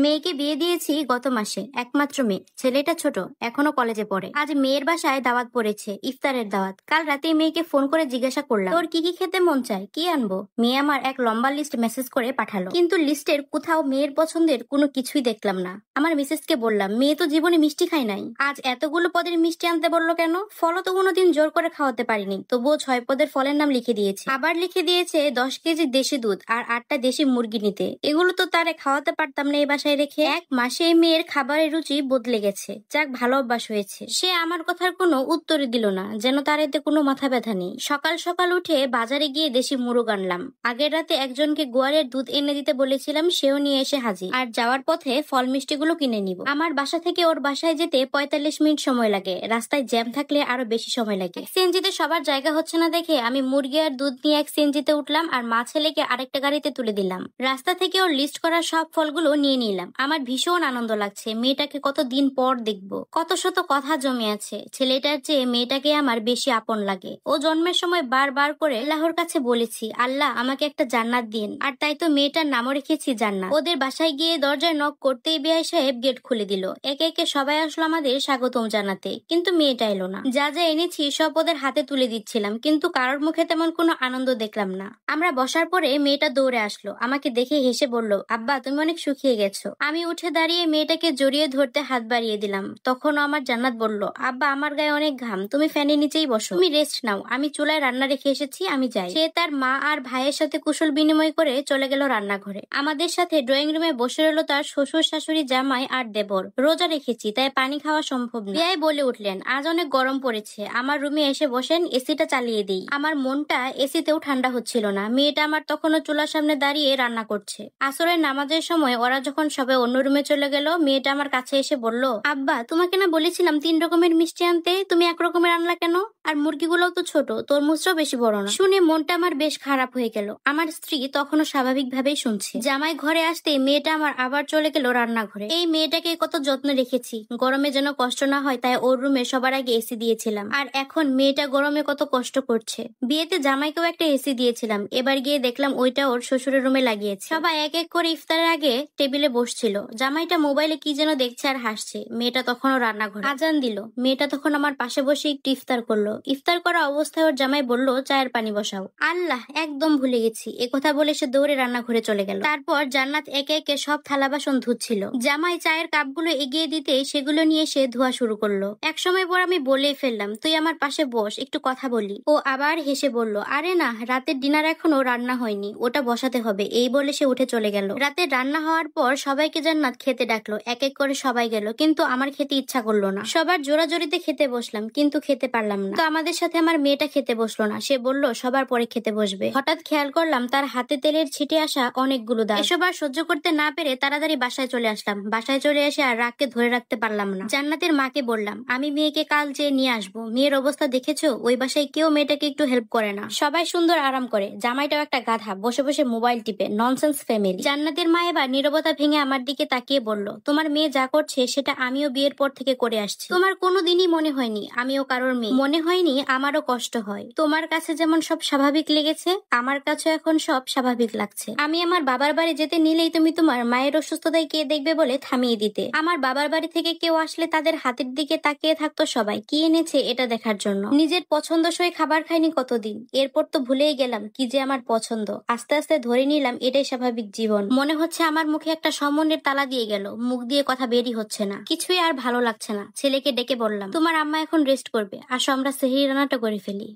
মেয়েকে বিয়ে দিয়েছি গত মাসে, একমাত্র মেয়ে। ছেলেটা ছোট, এখনো কলেজে পড়ে। আজ মেয়ের বাসায় দাওয়াত পড়েছে, ইফতারের দাওয়াত। কাল রাতে মেয়েকে ফোন করে জিজ্ঞাসা করলাম, তোর কি কি খেতে মন চায়, কি আনবো? মেয়ে আমার এক লম্বা লিস্ট মেসেজ করে পাঠালো, কিন্তু লিস্টের কোথাও মেয়ের পছন্দের কোনো কিছুই দেখলাম না। আমার মিসেসকে বললাম, মেয়ে তো জীবনে মিষ্টি খায় নাই, আজ এতগুলো পদের মিষ্টি আনতে বললো কেন? ফলও তো কোনোদিন জোর করে খাওয়াতে পারিনি, তবুও 6 পদের ফলের নাম লিখে দিয়েছে। আবার লিখে দিয়েছে 10 কেজি দেশি দুধ আর 8টা দেশি মুরগি নিতে। এগুলো তো তারে খাওয়াতে পারতাম না এই বাসায় রেখে। এক মাসে মেয়ের খাবারের রুচি বদলে গেছে। যাক, ভালো অভ্যাস হয়েছে। সে আমার কথার কোনো উত্তরই দিল না, যেন তার এতে কোনো মাথা ব্যথা নেই। সকাল সকাল উঠে বাজারে গিয়ে দেশি মুরগ আনলাম। আগের রাতে একজনকে গোয়ালের দুধ এনে দিতে বলেছিলাম, সেও নিয়ে এসে হাজির। আর যাওয়ার পথে ফল মিষ্টিগুলো কিনে নিব। আমার বাসা থেকে ওর বাসায় যেতে 45 মিনিট সময় লাগে। রাস্তায় জ্যাম থাকলে আরো বেশি সময় লাগে। সিএনজিতে সবার জায়গা হচ্ছে না দেখে আমি মুরগি আর দুধ নিয়ে এক সিএনজিতে উঠলাম আর মা ছেলেকে আরেকটা গাড়িতে তুলে দিলাম। রাস্তা থেকে ওর লিস্ট করা সব ফলগুলো নিয়ে নিলাম। আমার ভীষণ আনন্দ লাগছে। মেয়েটাকে কতদিন পর দেখবো। কত শত কথা জমে আছে। ছেলেটার চেয়ে মেয়েটাকে আমার বেশি আপন লাগে। ও জন্মের সময় বারবার করে আল্লাহর কাছে বলেছি, আল্লাহ আমাকে একটা জান্নাত দিন। আর তাই তো মেয়েটার নামও রেখেছি জান্নাত। ওদের বাসায় গিয়ে দরজায় নক করতেই বেয়াই সাহেব গেট খুলে দিল। একে একে সবাই আসলো আমাদের স্বাগতম জানাতে, কিন্তু মেয়েটা এলো না। যা যা এনেছি সব ওদের হাতে তুলে দিচ্ছিলাম, কিন্তু কারোর মুখে তেমন কোনো আনন্দ দেখলাম না। আমরা বসার পরে মেয়েটা দৌড়ে আসলো, আমাকে দেখে হেসে বলল, আব্বা তুমি অনেক শুকিয়ে গেছো। আমি উঠে দাঁড়িয়ে মেয়েটাকে জড়িয়ে ধরতে হাত বাড়িয়ে দিলাম। তখন আমার জান্নাত বলল, আব্বা আমার গায়ে অনেক ঘাম, তুমি ফ্যানের নিচেই বসো, তুমি রেস্ট নাও, আমি চুলায় রান্না রেখে এসেছি, আমি যাই। সে তার মা আর ভাইয়ের সাথে কুশল বিনিময় করে চলে গেল রান্নাঘরে। আমাদের সাথে ড্রয়িং রুমে বসে রইল তার শ্বশুর শাশুড়ি, জামাই আর দেবর। রোজা রেখেছি তাই পানি খাওয়া সম্ভব না। বিয়াই বলে উঠলেন, আজ অনেক গরম পড়েছে, আমার রুমে এসে বসেন, এসিটা চালিয়ে দিই। আমার মনটা এসিতেও ঠান্ডা হচ্ছিল না। মেয়েটা আমার তখনও চুলার সামনে দাঁড়িয়ে রান্না করছে। আসরের নামাজের সময় ওরা যখন সবাই অন্য রুমে চলে গেল, মেয়েটা আমার কাছে এসে বলল, আব্বা তোমাকে না বলেছিলাম 3 রকমের মিষ্টি আনতে, তুমি 1 রকমের আনলা কেন? আর মুরগিগুলোও তো ছোট, তরমুজটাও বেশি বড় না। শুনে মনটা আমার বেশ খারাপ হয়ে গেল। আমার স্ত্রী তখনও স্বাভাবিকভাবেই শুনছে। জামাই ঘরে আসতে মেয়েটা আমার আবার চলে গেল রান্নাঘরে। এই মেয়েটাকে কত যত্ন রেখেছি, গরমে যেন কষ্ট না হয় তাই ওর রুমে সবার আগে এসি দিয়েছিলাম। আর এখন মেয়েটা গরমে কত কষ্ট করছে। বিয়েতে জামাইকেও একটা এসি দিয়েছিলাম, এবার গিয়ে দেখলাম ওইটা ওর শ্বশুরের রুমে লাগিয়েছে। সবাই এক এক করে ইফতারের আগে টেবিলে বসছিল। জামাইটা মোবাইলে কি যেন দেখছে আর হাসছে। মেয়েটা তখনও রান্নাঘরে। আজান দিল। মেয়েটা তখন আমার পাশে বসে একটু ইফতার করলো। ইফতার করা অবস্থায় ওর জামাই বলল, চায়ের পানি বসাও। আল্লাহ, একদম ভুলে গেছি। একথা বলে সে দৌড়ে রান্নাঘরে চলে গেল। তারপর জান্নাত একে একে সব থালা বাসন ধুচ্ছিল। জামাই চায়ের কাপগুলো এগিয়ে দিতে সেগুলো নিয়ে সে ধোয়া শুরু করলো। এক সময় পর আমি বলেই ফেললাম, তুই আমার পাশে বস, একটু কথা বলি। ও আবার হেসে বলল, আরে না, রাতের ডিনার এখনো রান্না হয়নি, ওটা বসাতে হবে। এই বলে সে উঠে চলে গেল। রাতে রান্না হওয়ার পর সবাইকে জান্নাত খেতে ডাকলো। এক এক করে সবাই গেল, কিন্তু আমার খেতে ইচ্ছা করলো না। সবার জোরাজোরিতে খেতে বসলাম, কিন্তু খেতে পারলাম না। তো আমাদের সাথে আমার মেয়েটা খেতে বসলো না। সে বলল সবার পরে খেতে বসবে। হঠাৎ খেয়াল করলাম তার হাতে তেলের ছিটে আসা অনেকগুলো দাগ। এসব আর সহ্য করতে না পেরে তাড়াতাড়ি বাসায় চলে আসলাম। বাসায় চলে এসে আর রাগকে ধরে রাখতে পারলাম না। জান্নাতের মাকে বললাম, আমি মেয়েকে কাল যেয়ে নিয়ে আসবো। মেয়ের অবস্থা দেখেছো? ওই বাসায় কেউ মেয়েটাকে একটু হেল্প করে না। সবাই সুন্দর আরাম করে, জামাইটাও একটা গাধা, বসে বসে মোবাইল টিপে। Nonsense family. জান্নাতের মা এবার নীরবতা ভেঙে আমার দিকে তাকিয়ে বলল, তোমার মেয়ে যা করছে সেটা আমিও বিয়ের পর থেকে করে আসছি। তোমার কোনোদিনই মনে হয়নি আমিও কারোর মেয়ে? মনে হয়নি আমারও কষ্ট হয়? তোমার কাছে যেমন সব স্বাভাবিক লেগেছে, আমার কাছে এখন সব স্বাভাবিক লাগছে। আমি আমার বাবার বাড়ি যেতে নিলেই তুমি তোমার মায়ের অসুস্থতায় কে দেখবে বলে থামিয়ে দিতে। আমার বাবার বাড়ি থেকে কেউ আসলে তাদের হাতের দিকে তাকিয়ে থাকতো সবাই কি এনেছে এটা দেখার জন্য। নিজের পছন্দসই খাবার খাইনি কতদিন। এরপর তো ভুলেই গেলাম কি যে আমার পছন্দ। আস্তে আস্তে ধরে নিলাম এটাই স্বাভাবিক জীবন। মনে হচ্ছে আমার মুখে একটা সম্মানের তালা দিয়ে গেল, মুখ দিয়ে কথা বেরই হচ্ছে না। কিছুই আর ভালো লাগছে না। ছেলেকে ডেকে বললাম, তোমার আম্মা এখন রেস্ট করবে, আসো আমরা সেহরি রান্নাটা করে ফেলি।